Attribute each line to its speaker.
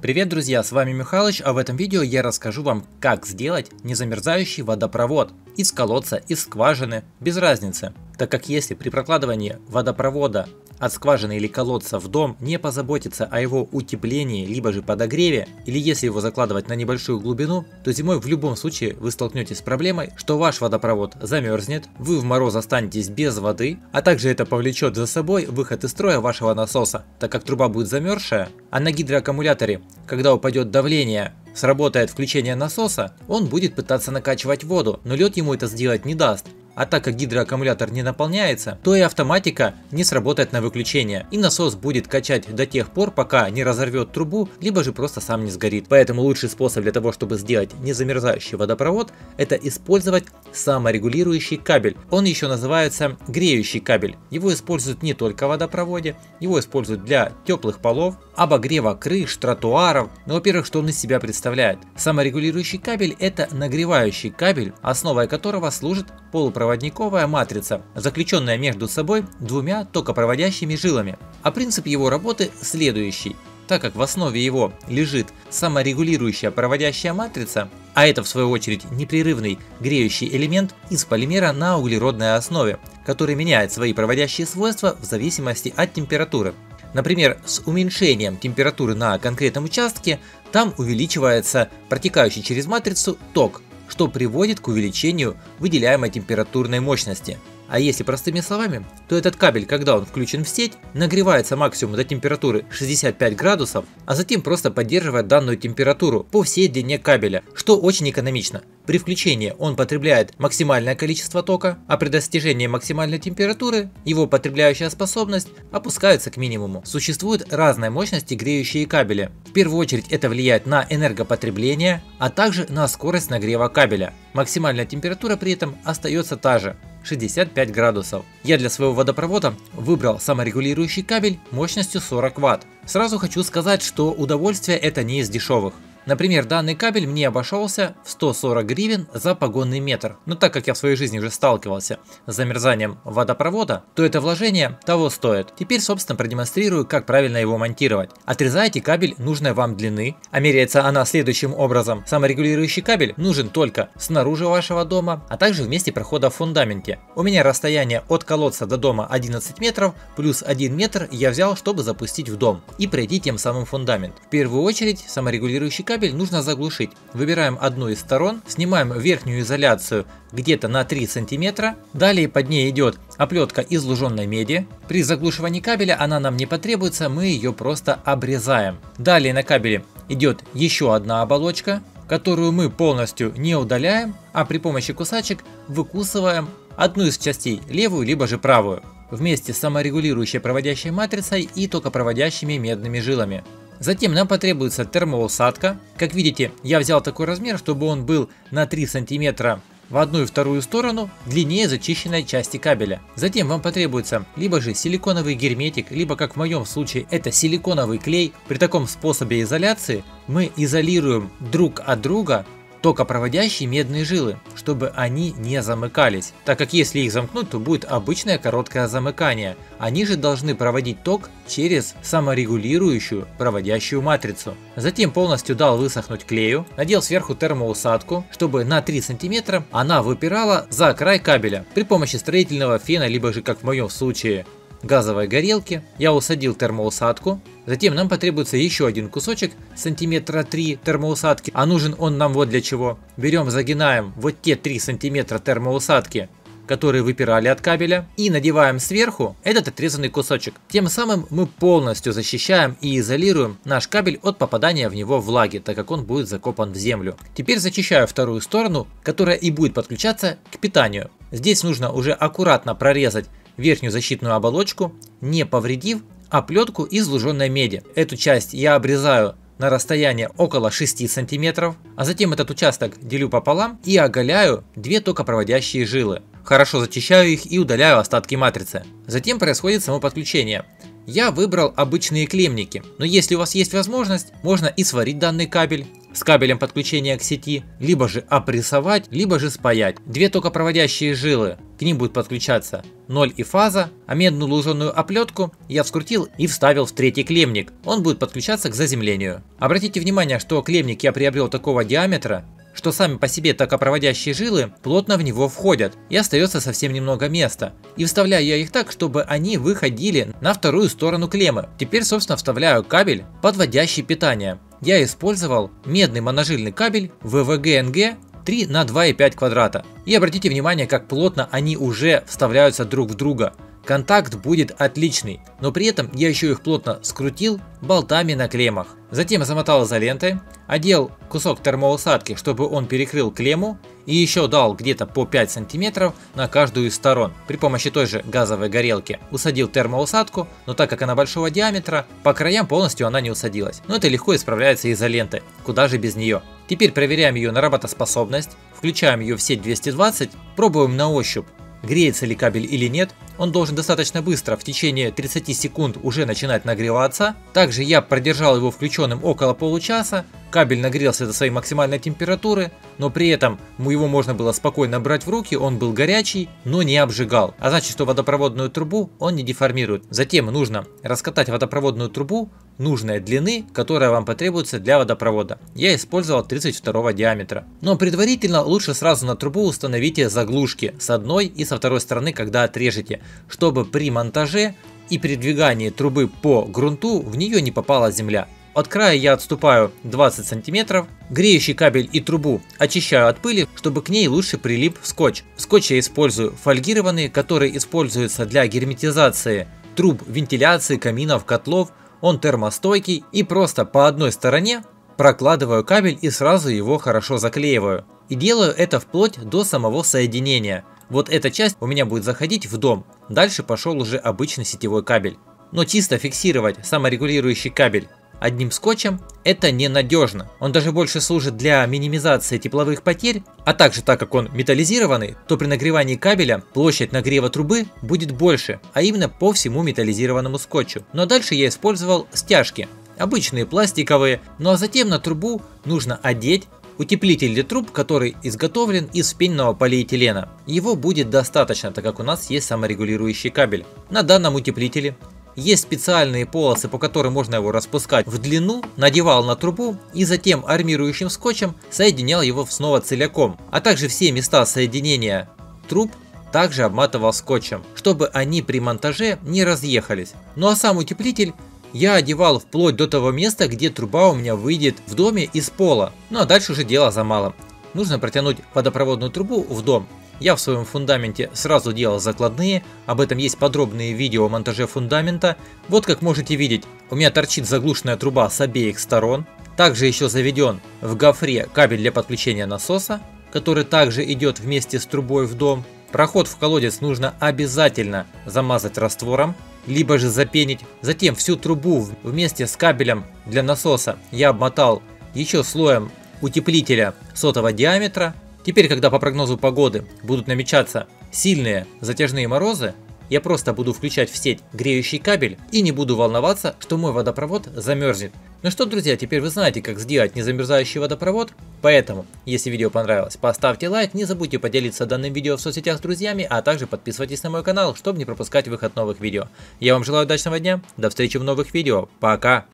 Speaker 1: Привет, друзья, с вами Михалыч, а в этом видео я расскажу вам, как сделать незамерзающий водопровод из колодца, из скважины, без разницы. Так как если при прокладывании водопровода от скважины или колодца в дом не позаботиться о его утеплении, либо же подогреве, или если его закладывать на небольшую глубину, то зимой в любом случае вы столкнетесь с проблемой, что ваш водопровод замерзнет, вы в мороз останетесь без воды, а также это повлечет за собой выход из строя вашего насоса, так как труба будет замерзшая, а на гидроаккумуляторе, когда упадет давление, сработает включение насоса, он будет пытаться накачивать воду, но лед ему это сделать не даст. А так как гидроаккумулятор не наполняется, то и автоматика не сработает на выключение, и насос будет качать до тех пор, пока не разорвет трубу, либо же просто сам не сгорит. Поэтому лучший способ для того, чтобы сделать незамерзающий водопровод, это использовать саморегулирующий кабель. Он еще называется греющий кабель. Его используют не только в водопроводе, его используют для теплых полов, обогрева крыш, тротуаров. Но, во-первых, что он из себя представляет? Саморегулирующий кабель – это нагревающий кабель, основой которого служит полупроводниковая матрица, заключенная между собой двумя токопроводящими жилами. А принцип его работы следующий. Так как в основе его лежит саморегулирующая проводящая матрица, а это в свою очередь непрерывный греющий элемент из полимера на углеродной основе, который меняет свои проводящие свойства в зависимости от температуры. Например, с уменьшением температуры на конкретном участке там увеличивается протекающий через матрицу ток, что приводит к увеличению выделяемой температурной мощности. А если простыми словами, то этот кабель, когда он включен в сеть, нагревается максимум до температуры 65 градусов, а затем просто поддерживает данную температуру по всей длине кабеля, что очень экономично. При включении он потребляет максимальное количество тока, а при достижении максимальной температуры его потребляющая способность опускается к минимуму. Существуют разные мощности греющие кабели. В первую очередь это влияет на энергопотребление, а также на скорость нагрева кабеля. Максимальная температура при этом остается та же. 65 градусов. Я для своего водопровода выбрал саморегулирующий кабель мощностью 40 Вт. Сразу хочу сказать, что удовольствие это не из дешевых. Например, данный кабель мне обошелся в 140 гривен за погонный метр. Но так как я в своей жизни уже сталкивался с замерзанием водопровода, то это вложение того стоит. Теперь, собственно, продемонстрирую, как правильно его монтировать. Отрезаете кабель нужной вам длины, а меряется она следующим образом. Саморегулирующий кабель нужен только снаружи вашего дома, а также в месте прохода в фундаменте. У меня расстояние от колодца до дома 11 метров, плюс 1 метр я взял, чтобы запустить в дом и пройти тем самым фундамент. В первую очередь, саморегулирующий кабель нужно заглушить. Выбираем одну из сторон, снимаем верхнюю изоляцию где-то на 3 см. Далее под ней идет оплетка из луженой меди. При заглушивании кабеля она нам не потребуется, мы ее просто обрезаем. Далее на кабеле идет еще одна оболочка, которую мы полностью не удаляем, а при помощи кусачек выкусываем одну из частей, левую либо же правую, вместе с саморегулирующей проводящей матрицей и токопроводящими медными жилами. Затем нам потребуется термоусадка. Как видите, я взял такой размер, чтобы он был на 3 см в одну и вторую сторону длиннее зачищенной части кабеля. Затем вам потребуется либо же силиконовый герметик, либо, как в моем случае, это силиконовый клей. При таком способе изоляции мы изолируем друг от друга токопроводящие медные жилы, чтобы они не замыкались, так как если их замкнуть, то будет обычное короткое замыкание. Они же должны проводить ток через саморегулирующую проводящую матрицу. Затем полностью дал высохнуть клею, надел сверху термоусадку, чтобы на 3 см она выпирала за край кабеля. При помощи строительного фена, либо же, как в моем случае, газовой горелки, я усадил термоусадку. Затем нам потребуется еще один кусочек сантиметра 3 термоусадки, а нужен он нам вот для чего. Берем, загинаем вот те 3 сантиметра термоусадки, которые выпирали от кабеля, и надеваем сверху этот отрезанный кусочек. Тем самым мы полностью защищаем и изолируем наш кабель от попадания в него влаги, так как он будет закопан в землю. Теперь зачищаю вторую сторону, которая и будет подключаться к питанию. Здесь нужно уже аккуратно прорезать верхнюю защитную оболочку, не повредив оплетку из луженой меди. Эту часть я обрезаю на расстояние около 6 см, а затем этот участок делю пополам и оголяю 2 токопроводящие жилы. Хорошо зачищаю их и удаляю остатки матрицы. Затем происходит само подключение. Я выбрал обычные клемники, но если у вас есть возможность, можно и сварить данный кабель. с кабелем подключения к сети, либо же опрессовать, либо же спаять. Две токопроводящие жилы, к ним будет подключаться 0 и фаза, а медную луженую оплетку я вскрутил и вставил в третий клеммник. Он будет подключаться к заземлению. Обратите внимание, что клеммник я приобрел такого диаметра, что сами по себе токопроводящие жилы плотно в него входят и остается совсем немного места. И вставляю я их так, чтобы они выходили на вторую сторону клеммы. Теперь, собственно, вставляю кабель, подводящий питание. Я использовал медный моножильный кабель ВВГ-НГ 3 на 2,5 квадрата. И обратите внимание, как плотно они уже вставляются друг в друга. Контакт будет отличный, но при этом я еще их плотно скрутил болтами на клеммах. Затем замотал изолентой, одел кусок термоусадки, чтобы он перекрыл клемму, и еще дал где-то по 5 см на каждую из сторон. При помощи той же газовой горелки усадил термоусадку, но так как она большого диаметра, по краям полностью она не усадилась. Но это легко исправляется изолентой, куда же без нее. Теперь проверяем ее на работоспособность, включаем ее в сеть 220, пробуем на ощупь, греется ли кабель или нет. Он должен достаточно быстро, в течение 30 секунд, уже начинать нагреваться. Также я продержал его включенным около получаса. Кабель нагрелся до своей максимальной температуры, но при этом его можно было спокойно брать в руки, он был горячий, но не обжигал. А значит, что водопроводную трубу он не деформирует. Затем нужно раскатать водопроводную трубу нужной длины, которая вам потребуется для водопровода. Я использовал 32 диаметра. Но предварительно лучше сразу на трубу установите заглушки с одной и со второй стороны, когда отрежете, чтобы при монтаже и передвигании трубы по грунту в нее не попала земля. От края я отступаю 20 см, греющий кабель и трубу очищаю от пыли, чтобы к ней лучше прилип скотч. Скотч я использую фольгированный, который используется для герметизации труб вентиляции, каминов, котлов. Он термостойкий, и просто по одной стороне прокладываю кабель и сразу его хорошо заклеиваю. И делаю это вплоть до самого соединения. Вот эта часть у меня будет заходить в дом. Дальше пошел уже обычный сетевой кабель. Но чисто фиксировать саморегулирующий кабель одним скотчем это ненадежно. Он даже больше служит для минимизации тепловых потерь, а также так как он металлизированный, то при нагревании кабеля площадь нагрева трубы будет больше, а именно по всему металлизированному скотчу. Но дальше я использовал стяжки, обычные пластиковые, ну а затем на трубу нужно одеть утеплитель для труб, который изготовлен из вспененного полиэтилена. Его будет достаточно, так как у нас есть саморегулирующий кабель. На данном утеплителе есть специальные полосы, по которым можно его распускать в длину, надевал на трубу и затем армирующим скотчем соединял его снова целиком. А также все места соединения труб также обматывал скотчем, чтобы они при монтаже не разъехались. Ну а сам утеплитель я одевал вплоть до того места, где труба у меня выйдет в доме из пола. Ну а дальше уже дело за малым. Нужно протянуть водопроводную трубу в дом. Я в своем фундаменте сразу делал закладные, об этом есть подробные видео о монтаже фундамента. Вот как можете видеть, у меня торчит заглушенная труба с обеих сторон. Также еще заведен в гофре кабель для подключения насоса, который также идет вместе с трубой в дом. Проход в колодец нужно обязательно замазать раствором, либо же запенить. Затем всю трубу вместе с кабелем для насоса я обмотал еще слоем утеплителя сотого диаметра. Теперь, когда по прогнозу погоды будут намечаться сильные затяжные морозы, я просто буду включать в сеть греющий кабель и не буду волноваться, что мой водопровод замерзнет. Ну что, друзья, теперь вы знаете, как сделать незамерзающий водопровод. Поэтому, если видео понравилось, поставьте лайк, не забудьте поделиться данным видео в соцсетях с друзьями, а также подписывайтесь на мой канал, чтобы не пропускать выход новых видео. Я вам желаю удачного дня, до встречи в новых видео, пока!